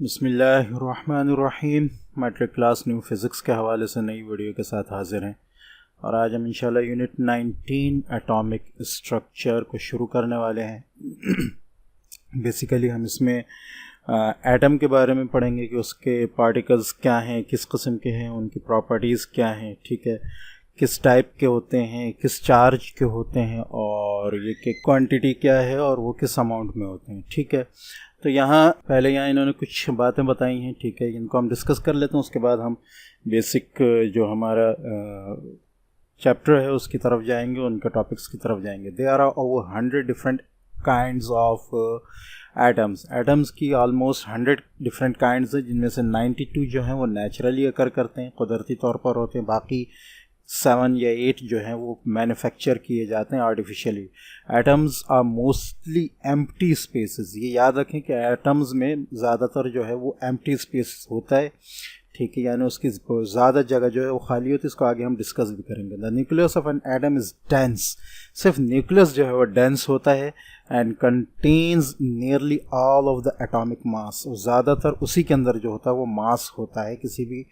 बिस्मिल्लाहिर्रहमानिर्रहीम। Matric class new physics के हवाले से नई वीडियो के साथ हाज़िर हैं और आज हम इंशाल्लाह यूनिट 19 एटॉमिक स्ट्रक्चर को शुरू करने वाले हैं। बेसिकली हम इसमें एटम के बारे में पढ़ेंगे कि उसके पार्टिकल्स क्या हैं, किस किस्म के हैं, उनकी प्रॉपर्टीज़ क्या हैं, ठीक है, किस टाइप के होते हैं, किस चार्ज के होते हैं और ये कि क्वांटिटी क्या है और वो किस अमाउंट में होते हैं, ठीक है। तो यहाँ इन्होंने कुछ बातें बताई हैं, ठीक है, इनको हम डिस्कस कर लेते हैं। उसके बाद हम बेसिक जो हमारा चैप्टर है उसकी तरफ जाएंगे, उनके टॉपिक्स की तरफ जाएंगे। They are over 100 different kinds of atoms की ऑलमोस्ट 100 डिफरेंट काइंड्स हैं, जिनमें से 92 जो हैं वो नेचुरली अकर करते हैं, कुदरती तौर पर होते हैं। बाकी 7 या 8 जो हैं वो मैन्युफैक्चर किए जाते हैं artificially. Atoms are mostly empty spaces. ये याद रखें कि एटम्स में ज़्यादातर जो है वो एम्प्टी स्पेस होता है, ठीक है, यानी उसकी ज़्यादा जगह जो है वो खाली होती है। इसको आगे हम डिस्कस भी करेंगे। The nucleus of an atom is dense. सिर्फ न्यूक्लियस जो है वो डेंस होता है and contains nearly all of the atomic mass. ज़्यादातर उसी के अंदर जो होता है वो मास होता है किसी भी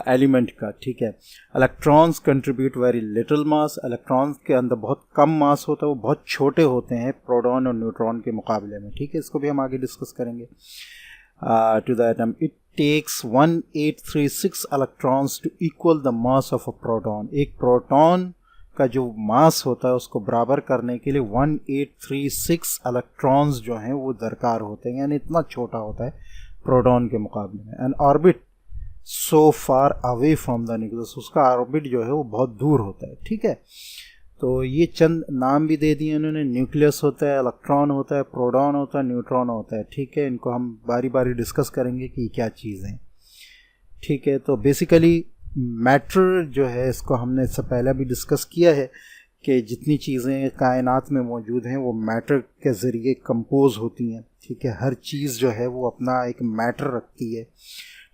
एलिमेंट का, ठीक है। इलेक्ट्रॉन्स कंट्रीब्यूट वेरी लिटिल मास। इलेक्ट्रॉन्स के अंदर बहुत कम मास होता है, वो बहुत छोटे होते हैं प्रोटॉन और न्यूट्रॉन के मुकाबले में, ठीक है। इसको भी हम आगे डिस्कस करेंगे। To the atom it takes 1836 electrons to equal the mass of a proton. एक प्रोटॉन का जो मास होता है उसको बराबर करने के लिए 1836 इलेक्ट्रॉन्स जो हैं वो दरकार होते हैं, यानी इतना छोटा होता है प्रोटॉन के मुकाबले में। And orbit so far away from the nucleus. उसका ऑर्बिट जो है वो बहुत दूर होता है, ठीक है। तो ये चंद नाम भी दे दिए उन्होंने। न्यूक्लियस होता है, इलेक्ट्रॉन होता है, प्रोटॉन होता है, न्यूट्रॉन होता है, ठीक है। इनको हम बारी बारी डिस्कस करेंगे कि क्या चीज़ है, ठीक है। तो बेसिकली मैटर जो है इसको हमने इससे पहले भी डिस्कस किया है कि जितनी चीज़ें कायनात में मौजूद हैं वो मैटर के ज़रिए कंपोज होती हैं, ठीक है। हर चीज़ जो है वो अपना एक मैटर रखती है,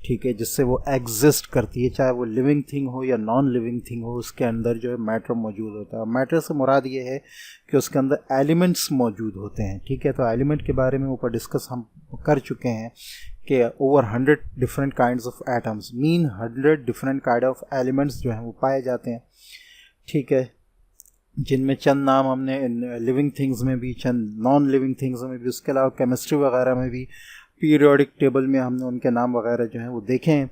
ठीक है, जिससे वो एग्जिस्ट करती है, चाहे वो लिविंग थिंग हो या नॉन लिविंग थिंग हो, उसके अंदर जो है मैटर मौजूद होता है। मैटर से मुराद ये है कि उसके अंदर एलिमेंट्स मौजूद होते हैं, ठीक है। तो एलिमेंट के बारे में ऊपर डिस्कस हम कर चुके हैं कि over 100 different kinds of atoms mean 100 different kind of elements जो हैं वो पाए जाते हैं, ठीक है, जिनमें चंद नाम हमने लिविंग थिंग्स में भी, चंद नॉन लिविंग थिंग्स में भी, उसके अलावा केमिस्ट्री वगैरह में भी, पीरियोडिक टेबल में हमने उनके नाम वगैरह जो हैं वो देखे हैं,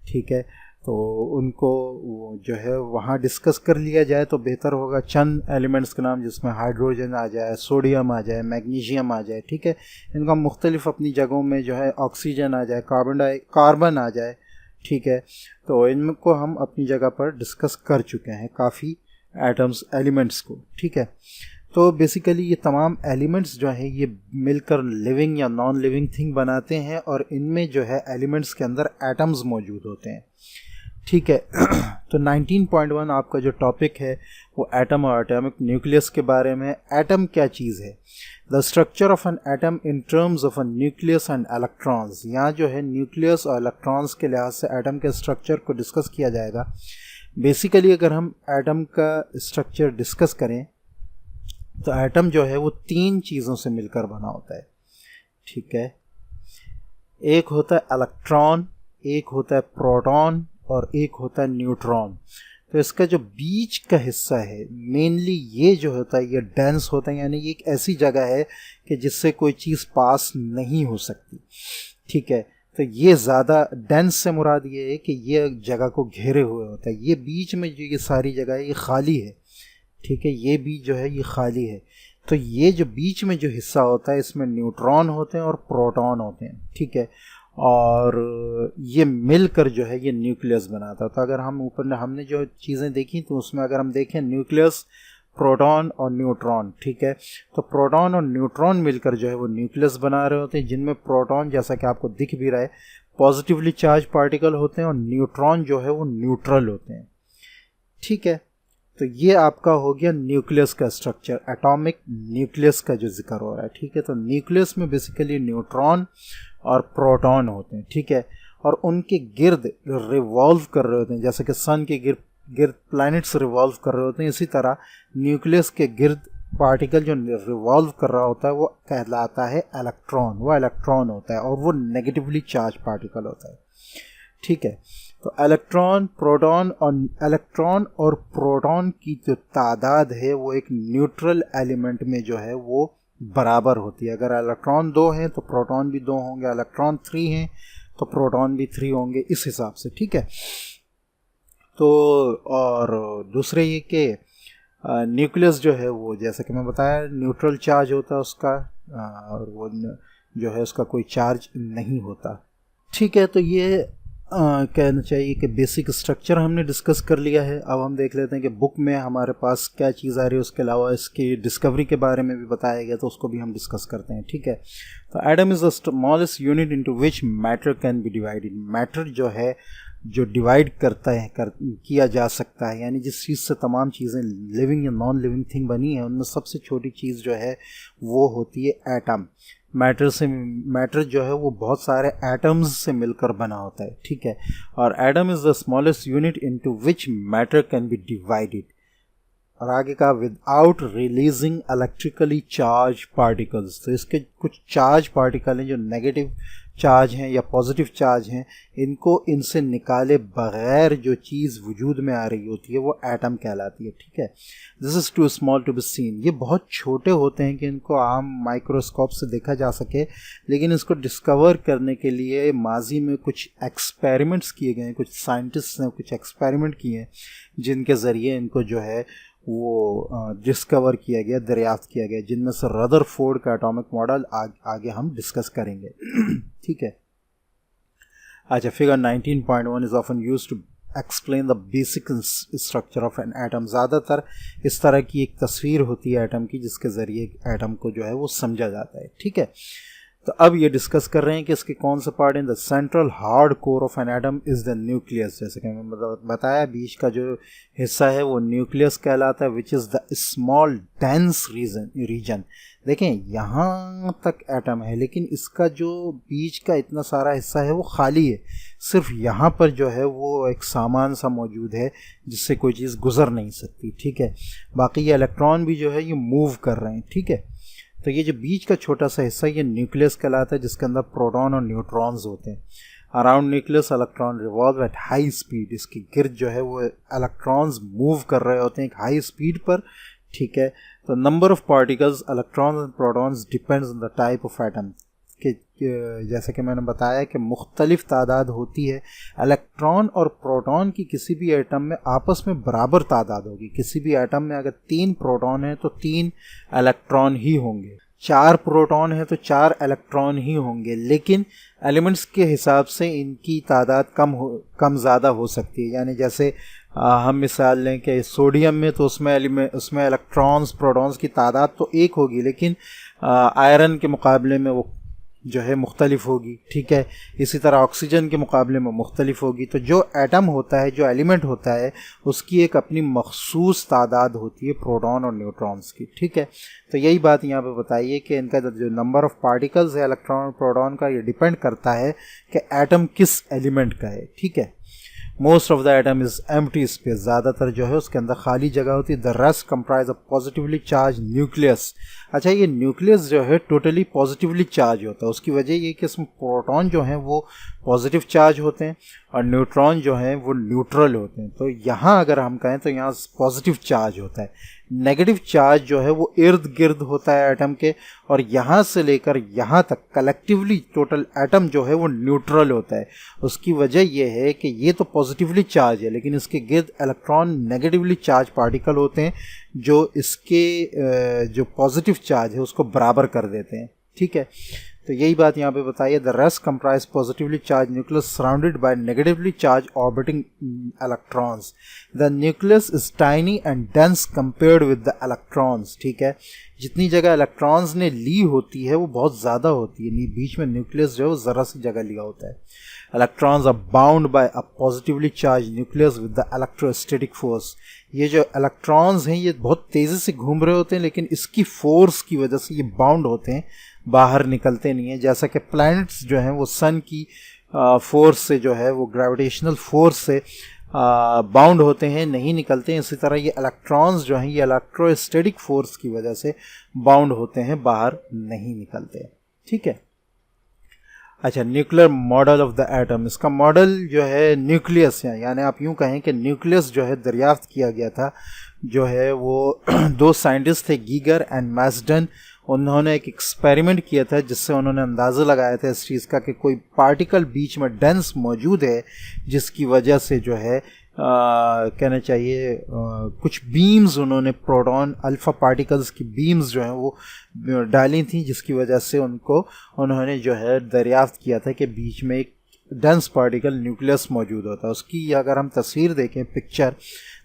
ठीक है। तो उनको जो है वहाँ डिस्कस कर लिया जाए तो बेहतर होगा। चंद एलिमेंट्स के नाम जिसमें हाइड्रोजन आ जाए, सोडियम आ जाए, मैग्नीशियम आ जाए, ठीक है। इनका मुख्तलिफ अपनी जगहों में जो है ऑक्सीजन आ जाए, कार्बन आ जाए, ठीक है। तो इनको हम अपनी जगह पर डिस्कस कर चुके हैं काफ़ी एलिमेंट्स को, ठीक है। तो बेसिकली ये तमाम एलिमेंट्स जो हैं ये मिलकर लिविंग या नॉन लिविंग थिंग बनाते हैं और इनमें जो है एलिमेंट्स के अंदर एटम्स मौजूद होते हैं, ठीक है। तो 19.1 आपका जो टॉपिक है वो एटम और एटॉमिक न्यूक्लियस के बारे में। एटम क्या चीज़ है? The structure of an atom in terms of a nucleus and electrons. यहाँ जो है न्यूक्लियस और इलेक्ट्रॉन्स के लिहाज से एटम के स्ट्रक्चर को डिस्कस किया जाएगा। बेसिकली अगर हम एटम का स्ट्रक्चर डिस्कस करें तो एटम जो है वो 3 चीज़ों से मिलकर बना होता है, ठीक है। एक होता है इलेक्ट्रॉन, एक होता है प्रोटॉन और एक होता है न्यूट्रॉन। तो इसका जो बीच का हिस्सा है मेनली ये जो होता है ये डेंस होता है, यानी ये एक ऐसी जगह है कि जिससे कोई चीज़ पास नहीं हो सकती, ठीक है। तो ये ज़्यादा डेंस से मुराद ये है कि ये जगह को घेरे हुए होता है। ये बीच में जो ये सारी जगह है ये खाली है, ठीक है, ये भी जो है ये खाली है। तो ये जो बीच में जो हिस्सा होता है इसमें न्यूट्रॉन होते हैं और प्रोटॉन होते हैं, ठीक है, और ये मिलकर जो है ये न्यूक्लियस बनाता है। तो अगर हम ऊपर हमने जो चीज़ें देखी तो उसमें अगर हम देखें न्यूक्लियस, प्रोटॉन और न्यूट्रॉन, ठीक है, तो प्रोटॉन और न्यूट्रॉन मिलकर जो है वो न्यूक्लियस बना रहे होते हैं, जिनमें प्रोटॉन जैसा कि आपको दिख भी रहा है पॉजिटिवली चार्ज पार्टिकल होते हैं और न्यूट्रॉन जो है वो न्यूट्रल होते हैं, ठीक है। तो ये आपका हो गया न्यूक्लियस का स्ट्रक्चर, एटॉमिक न्यूक्लियस का जो जिक्र हो रहा है, ठीक है। तो न्यूक्लियस में बेसिकली न्यूट्रॉन और प्रोटॉन होते हैं, ठीक है, और उनके गिर्द रिवॉल्व कर रहे होते हैं, जैसे कि सन के गिर्द प्लैनेट्स रिवॉल्व कर रहे होते हैं, इसी तरह न्यूक्लियस के गिर्द पार्टिकल जो रिवॉल्व कर रहा होता है वो कहलाता है इलेक्ट्रॉन, वो इलेक्ट्रॉन होता है और वो नेगेटिवली चार्ज पार्टिकल होता है, ठीक है। तो इलेक्ट्रॉन और प्रोटॉन की जो तादाद है वो एक न्यूट्रल एलिमेंट में जो है वो बराबर होती है। अगर इलेक्ट्रॉन 2 हैं तो प्रोटॉन भी 2 होंगे, इलेक्ट्रॉन 3 हैं तो प्रोटॉन भी 3 होंगे, इस हिसाब से, ठीक है। तो और दूसरे ये कि न्यूक्लियस जो है वो जैसे कि मैं बताया न्यूट्रल चार्ज होता है उसका, और वो जो है उसका कोई चार्ज नहीं होता, ठीक है। तो ये कहना चाहिए कि बेसिक स्ट्रक्चर हमने डिस्कस कर लिया है। अब हम देख लेते हैं कि बुक में हमारे पास क्या चीज़ आ रही है, उसके अलावा इसकी डिस्कवरी के बारे में भी बताया गया, तो उसको भी हम डिस्कस करते हैं, ठीक है। तो atom is the smallest unit into which matter can be divided. Matter जो है जो डिवाइड करता है किया जा सकता है, यानी जिस चीज़ से तमाम चीज़ें लिविंग या नॉन लिविंग थिंग बनी है उनमें सबसे छोटी चीज़ जो है वो होती है एटम। मैटर जो है वो बहुत सारे एटम्स से मिलकर बना होता है, ठीक है। और atom is the smallest unit into which matter can be divided. और आगे का without releasing electrically charge particles. तो इसके कुछ चार्ज पार्टिकल हैं जो नेगेटिव चार्ज हैं या पॉजिटिव चार्ज हैं, इनको इनसे निकाले बगैर जो चीज़ वजूद में आ रही होती है वो एटम कहलाती है, ठीक है। This is too small to be seen. ये बहुत छोटे होते हैं कि इनको आम माइक्रोस्कोप से देखा जा सके, लेकिन इसको डिस्कवर करने के लिए माजी में कुछ एक्सपेरिमेंट्स किए गए हैं, कुछ साइंटिस्ट ने कुछ एक्सपेरिमेंट किए हैं जिनके ज़रिए इनको जो है वो डिस्कवर किया गया, दरियाफ्त किया गया, जिनमें से रदरफोर्ड का एटॉमिक मॉडल आगे हम डिस्कस करेंगे, ठीक है। अच्छा, figure 19.1 is often used to explain the basic structure of an atom. ज़्यादातर इस तरह की एक तस्वीर होती है एटम की जिसके ज़रिए एटम को जो है वो समझा जाता है, ठीक है। तो अब ये डिस्कस कर रहे हैं कि इसके कौन से part in the central hard core of an atom is the nucleus. जैसे कि मैंने बताया बीच का जो हिस्सा है वो न्यूक्लियस कहलाता है, which is the small dense region. देखें यहाँ तक एटम है लेकिन इसका जो बीच का इतना सारा हिस्सा है वो खाली है, सिर्फ यहाँ पर जो है वो एक सामान सा मौजूद है जिससे कोई चीज़ गुजर नहीं सकती, ठीक है। बाकी ये इलेक्ट्रॉन भी जो है ये मूव कर रहे हैं, ठीक है। तो ये जो बीच का छोटा सा हिस्सा ये न्यूक्लियस कहलाता है, जिसके अंदर प्रोटॉन और न्यूट्रॉन्स होते हैं। Around nucleus electron revolve at high speed. इसके गिर्द जो है वो इलेक्ट्रॉन्स मूव कर रहे होते हैं एक हाई स्पीड पर, ठीक है। तो number of particles electrons and protons depends on the type of atom. कि जैसे कि मैंने बताया कि मुख्तलिफ तादाद होती है। इलेक्ट्रॉन और प्रोटॉन की किसी भी एटम में आपस में बराबर तादाद होगी। किसी भी एटम में अगर 3 प्रोटॉन है तो 3 इलेक्ट्रॉन ही होंगे, 4 प्रोटॉन है तो 4 इलेक्ट्रॉन ही होंगे, लेकिन एलिमेंट्स के हिसाब से इनकी तादाद कम ज़्यादा हो सकती है। यानी जैसे हम मिसाल लें कि सोडियम में तो उसमें इलेक्ट्रॉन्स प्रोटॉन्स की तादाद तो 1 होगी, लेकिन आयरन के मुकाबले में वो जो है मुख्तलिफ होगी, ठीक है। इसी तरह ऑक्सीजन के मुकाबले में मुख्तलिफ होगी। तो जो एटम होता है, जो एलिमेंट होता है, उसकी एक अपनी मखसूस तादाद होती है प्रोटॉन और न्यूट्रॉन्स की, ठीक है। तो यही बात यहाँ पे बताइए कि इनका जो नंबर ऑफ पार्टिकल्स है इलेक्ट्रॉन और प्रोटॉन का, ये डिपेंड करता है कि एटम किस एलिमेंट का है, ठीक है। Most of the atom is empty space. ज़्यादातर जो है उसके अंदर खाली जगह होती है। The rest comprise of positively charge nucleus. अच्छा, ये न्यूक्लियस जो है टोटली पॉजिटिवली चार्ज होता है। उसकी वजह ये कि इसमें प्रोटॉन जो हैं वो पॉजिटिव चार्ज होते हैं और न्यूट्रॉन जो हैं वो न्यूट्रल होते हैं। तो यहाँ अगर हम कहें तो यहाँ पॉजिटिव चार्ज होता है। नेगेटिव चार्ज जो है वो इर्द गिर्द होता है एटम के, और यहाँ से लेकर यहाँ तक कलेक्टिवली टोटल एटम जो है वो न्यूट्रल होता है। उसकी वजह यह है कि ये तो पॉजिटिवली चार्ज है लेकिन इसके गिर्द इलेक्ट्रॉन नेगेटिवली चार्ज पार्टिकल होते हैं जो इसके जो पॉजिटिव चार्ज है उसको बराबर कर देते हैं, ठीक है। तो यही बात यहाँ पे बताइए। The rest comprise positively charge nucleus surrounded by negatively charge orbiting electrons. The nucleus is tiny and dense compared with the electrons, ठीक है। जितनी जगह इलेक्ट्रॉन्स ने ली होती है वो बहुत ज़्यादा होती है, बीच में न्यूक्लियस जो है वो ज़रा सी जगह लिया होता है। Electrons are bound by a positively charge nucleus with the electrostatic force. ये जो इलेक्ट्रॉन्स हैं ये बहुत तेज़ी से घूम रहे होते हैं लेकिन इसकी फोर्स की वजह से ये बाउंड होते हैं, बाहर निकलते नहीं हैं। जैसा कि प्लैनेट्स जो हैं वो सन की फोर्स से जो है वो ग्रेविटेशनल फोर्स से बाउंड होते हैं, नहीं निकलते हैं। इसी तरह ये इलेक्ट्रॉन्स जो हैं ये इलेक्ट्रोस्टैटिक फोर्स की वजह से बाउंड होते हैं, बाहर नहीं निकलते। ठीक है। अच्छा, nuclear model of the atom, इसका मॉडल जो है न्यूक्लियस है, यानी आप यूं कहें कि न्यूक्लियस जो है दरियाफ्त किया गया था, जो है वो दो साइंटिस्ट थे, गीगर एंड मैस्डन। उन्होंने एक एक्सपेरिमेंट किया था जिससे उन्होंने अंदाज़ा लगाया था इस चीज़ का कि कोई पार्टिकल बीच में डेंस मौजूद है, जिसकी वजह से जो है कहना चाहिए कुछ बीम्स उन्होंने प्रोटॉन अल्फ़ा पार्टिकल्स की बीम्स जो हैं वो डाली थी, जिसकी वजह से उन्होंने जो है दरियाफ्त किया था कि बीच में एक डेंस पार्टिकल न्यूक्लियस मौजूद होता है। उसकी अगर हम तस्वीर देखें, पिक्चर,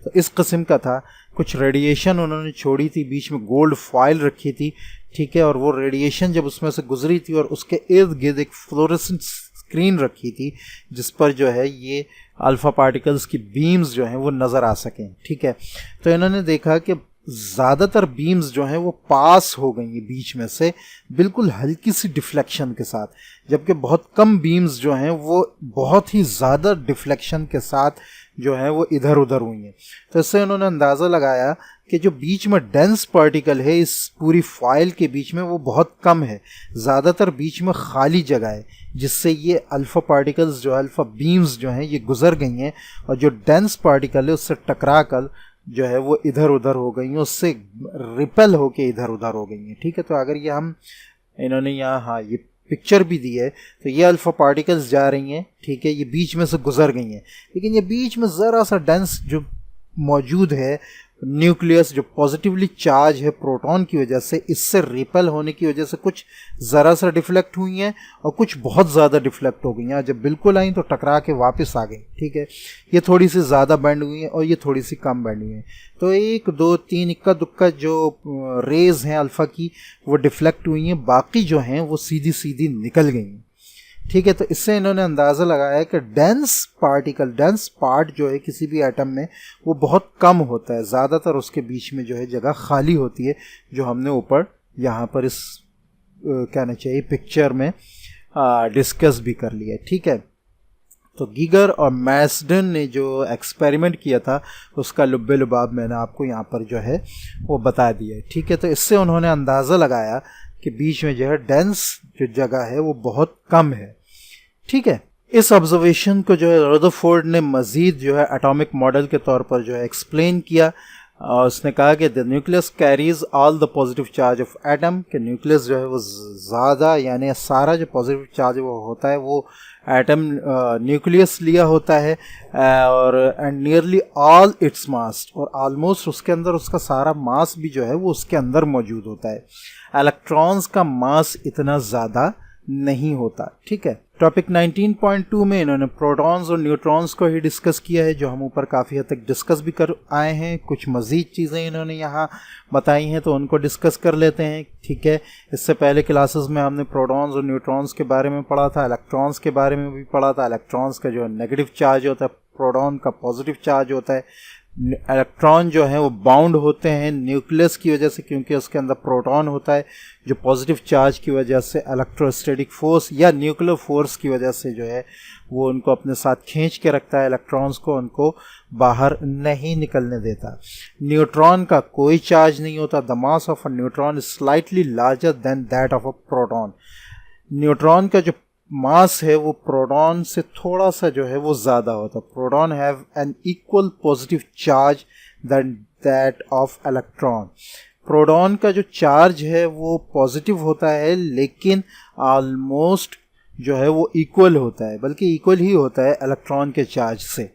तो इस किस्म का था। कुछ रेडिएशन उन्होंने छोड़ी थी, बीच में गोल्ड फॉइल रखी थी, ठीक है, और वो रेडिएशन जब उसमें से गुजरी थी और उसके इर्द गिर्द एक फ्लोरेसेंट स्क्रीन रखी थी जिस पर जो है ये अल्फ़ा पार्टिकल्स की बीम्स जो हैं वो नज़र आ सकें। ठीक है, तो इन्होंने देखा कि ज़्यादातर बीम्स जो हैं वो पास हो गई हैं बीच में से, बिल्कुल हल्की सी डिफ्लेक्शन के साथ, जबकि बहुत कम बीम्स जो हैं वो बहुत ही ज़्यादा डिफ्लेक्शन के साथ जो है वो इधर उधर हुई हैं। तो इससे उन्होंने अंदाज़ा लगाया कि जो बीच में डेंस पार्टिकल है इस पूरी फाइल के बीच में वो बहुत कम है, ज़्यादातर बीच में खाली जगह है, जिससे ये अल्फ़ा पार्टिकल्स जो अल्फ़ा बीम्स जो हैं ये गुजर गई हैं, और जो डेंस पार्टिकल है उससे टकरा कर जो है वो इधर उधर हो गई हैं, उससे रिपेल होके इधर उधर हो गई हैं। ठीक है, तो अगर ये हम इन्होंने यहाँ हाँ ये पिक्चर भी दी है, तो ये अल्फ़ा पार्टिकल्स जा रही हैं, ठीक है, ये बीच में से गुजर गई हैं, लेकिन ये बीच में ज़रा सा डेंस जो मौजूद है न्यूक्लियस, जो पॉजिटिवली चार्ज है प्रोटॉन की वजह से, इससे रिपेल होने की वजह से कुछ ज़रा सा डिफ्लेक्ट हुई हैं और कुछ बहुत ज़्यादा डिफ्लेक्ट हो गई हैं। जब बिल्कुल आई तो टकरा के वापस आ गई। ठीक है, ये थोड़ी सी ज़्यादा बैंड हुई हैं और ये थोड़ी सी कम बैंड हुई हैं। तो 1 2 3 इक्का दुक्का जो रेज़ हैं अल्फ़ा की वो डिफ्लेक्ट हुई हैं, बाकी जो हैं वो सीधी सीधी निकल गई हैं। ठीक है, तो इससे इन्होंने अंदाज़ा लगाया कि डेंस पार्ट जो है किसी भी एटम में वो बहुत कम होता है, ज़्यादातर उसके बीच में जो है जगह खाली होती है, जो हमने ऊपर यहाँ पर इस कहना चाहिए पिक्चर में डिस्कस भी कर लिया। ठीक है, तो गीगर और मैस्डन ने जो एक्सपेरिमेंट किया था उसका लुब्बे लुबाब मैंने आपको यहाँ पर जो है वो बता दिया। ठीक है, तो इससे उन्होंने अंदाज़ा लगाया कि बीच में जो है डेंस जो जगह है वो बहुत कम है। ठीक है, इस ऑब्जर्वेशन को जो है रदरफोर्ड ने मज़ीद जो है एटॉमिक मॉडल के तौर पर जो है एक्सप्लेन किया, और उसने कहा कि the nucleus carries all the positive charge of atom, कि न्यूक्लियस जो है वो ज़्यादा यानी सारा जो पॉजिटिव चार्ज वो होता है वो एटम न्यूक्लियस लिया होता है, और and nearly all its mass, और ऑलमोस्ट उसके अंदर उसका सारा मास भी जो है वो उसके अंदर मौजूद होता है। इलेक्ट्रॉन्स का मास इतना ज़्यादा नहीं होता। ठीक है, टॉपिक 19.2 में इन्होंने प्रोटॉन्स और न्यूट्रॉन्स को ही डिस्कस किया है, जो हम ऊपर काफ़ी हद तक डिस्कस भी कर आए हैं। कुछ मज़ीद चीज़ें इन्होंने यहाँ बताई हैं तो उनको डिस्कस कर लेते हैं। ठीक है, इससे पहले क्लासेस में हमने प्रोटॉन्स और न्यूट्रॉन्स के बारे में पढ़ा था, इलेक्ट्रॉन्स के बारे में भी पढ़ा था। इलेक्ट्रॉन्स का जो नेगेटिव चार्ज होता है, प्रोटॉन का पॉजिटिव चार्ज होता है। इलेक्ट्रॉन जो है वो बाउंड होते हैं न्यूक्लियस की वजह से, क्योंकि उसके अंदर प्रोटॉन होता है जो पॉजिटिव चार्ज की वजह से इलेक्ट्रोस्टैटिक फोर्स या न्यूक्लियर फोर्स की वजह से जो है वो उनको अपने साथ खींच के रखता है, इलेक्ट्रॉन्स को उनको बाहर नहीं निकलने देता। न्यूट्रॉन का कोई चार्ज नहीं होता। The mass of a neutron is slightly larger than that of a proton. Neutron का जो मास है वो प्रोटॉन से थोड़ा सा जो है वो ज़्यादा होता है। Proton have an equal positive charge than that of electron. Proton का जो चार्ज है वो पॉजिटिव होता है, लेकिन ऑलमोस्ट जो है वो इक्वल होता है, बल्कि इक्वल ही होता है इलेक्ट्रॉन के चार्ज से।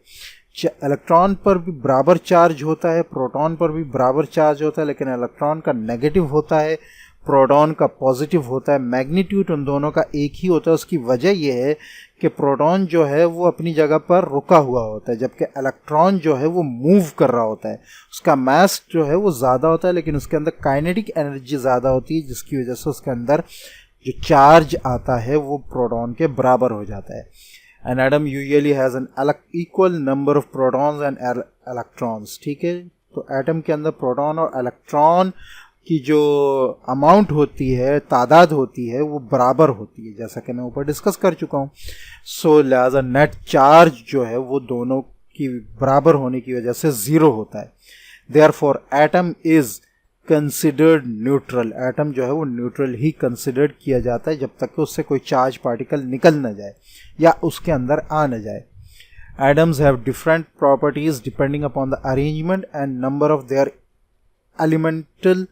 इलेक्ट्रॉन पर भी बराबर चार्ज होता है, प्रोटॉन पर भी बराबर चार्ज होता है, लेकिन इलेक्ट्रॉन का नेगेटिव होता है, प्रोटॉन का पॉजिटिव होता है। मैग्नीट्यूड उन दोनों का एक ही होता है। उसकी वजह यह है कि प्रोटॉन जो है वो अपनी जगह पर रुका हुआ होता है, जबकि इलेक्ट्रॉन जो है वो मूव कर रहा होता है। उसका मास जो है वो ज़्यादा होता है, लेकिन उसके अंदर काइनेटिक एनर्जी ज़्यादा होती है, जिसकी वजह से उसके अंदर जो चार्ज आता है वो प्रोटॉन के बराबर हो जाता है। An atom usually has an equal number of protons and electrons. ठीक है, तो एटम के अंदर प्रोटॉन और इलेक्ट्रॉन की जो अमाउंट होती है, तादाद होती है, वो बराबर होती है, जैसा कि मैं ऊपर डिस्कस कर चुका हूँ। सो लिहाजा नेट चार्ज जो है वो दोनों की बराबर होने की वजह से ज़ीरो होता है। Therefore atom is considered neutral, atom जो है वो न्यूट्रल ही कंसिडर्ड किया जाता है जब तक कि उससे कोई चार्ज पार्टिकल निकल ना जाए या उसके अंदर आ ना जाए। Atoms have different properties depending upon the arrangement and number of their elemental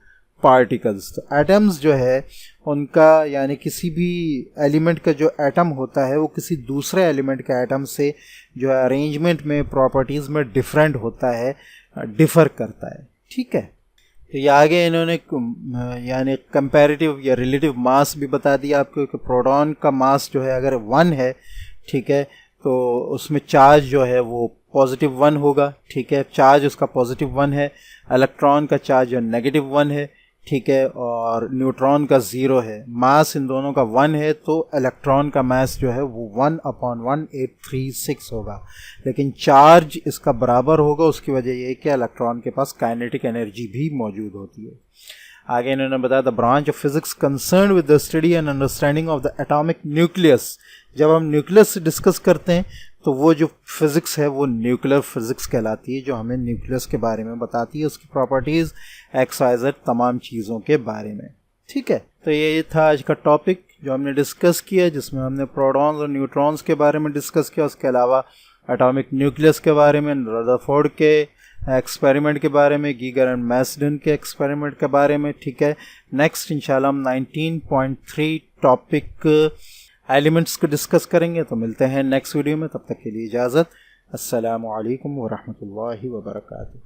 particles। तो atoms जो है उनका यानी किसी भी एलिमेंट का जो एटम होता है वो किसी दूसरे एलिमेंट के एटम से जो है अरेंजमेंट में प्रॉपर्टीज़ में डिफरेंट होता है, डिफ़र करता है। ठीक है, तो ये आगे इन्होंने यानी कंपैरेटिव या रिलेटिव मास भी बता दिया आपको कि प्रोटॉन का मास जो है अगर 1 है, ठीक है, तो उसमें चार्ज जो है वो पॉजिटिव 1 होगा। ठीक है, चार्ज उसका पॉजिटिव 1 है। इलेक्ट्रॉन का चार्ज जो नेगेटिव 1 है। ठीक है, और न्यूट्रॉन का 0 है। मास इन दोनों का 1 है तो इलेक्ट्रॉन का मास जो है वो 1/1836 होगा, लेकिन चार्ज इसका बराबर होगा। उसकी वजह यह है कि इलेक्ट्रॉन के पास काइनेटिक एनर्जी भी मौजूद होती है। आगे इन्होंने बताया the branch of physics concern with the study and understanding of the atomic nucleus. जब हम न्यूक्लियस से डिस्कस करते हैं तो वो जो फिज़िक्स है वो न्यूक्लियर फिज़िक्स कहलाती है, जो हमें न्यूक्लियस के बारे में बताती है, उसकी प्रॉपर्टीज़, एक्स वाई जेड तमाम चीज़ों के बारे में। ठीक है, तो ये था आज का टॉपिक जो हमने डिस्कस किया, जिसमें हमने प्रोटॉन्स और न्यूट्रॉन्स के बारे में डिस्कस किया। उसके अलावा एटॉमिक न्यूक्लियस के बारे में, रदरफोर्ड के एक्सपेरिमेंट के बारे में, गीगर एंड मैसडन के एक्सपेरिमेंट के बारे में। ठीक है, नेक्स्ट इंशाल्लाह हम 19.3 टॉपिक एलिमेंट्स को डिस्कस करेंगे। तो मिलते हैं नेक्स्ट वीडियो में, तब तक के लिए इजाज़त। अस्सलामु अलैकुम व रहमतुल्लाहि व बरकातुहू।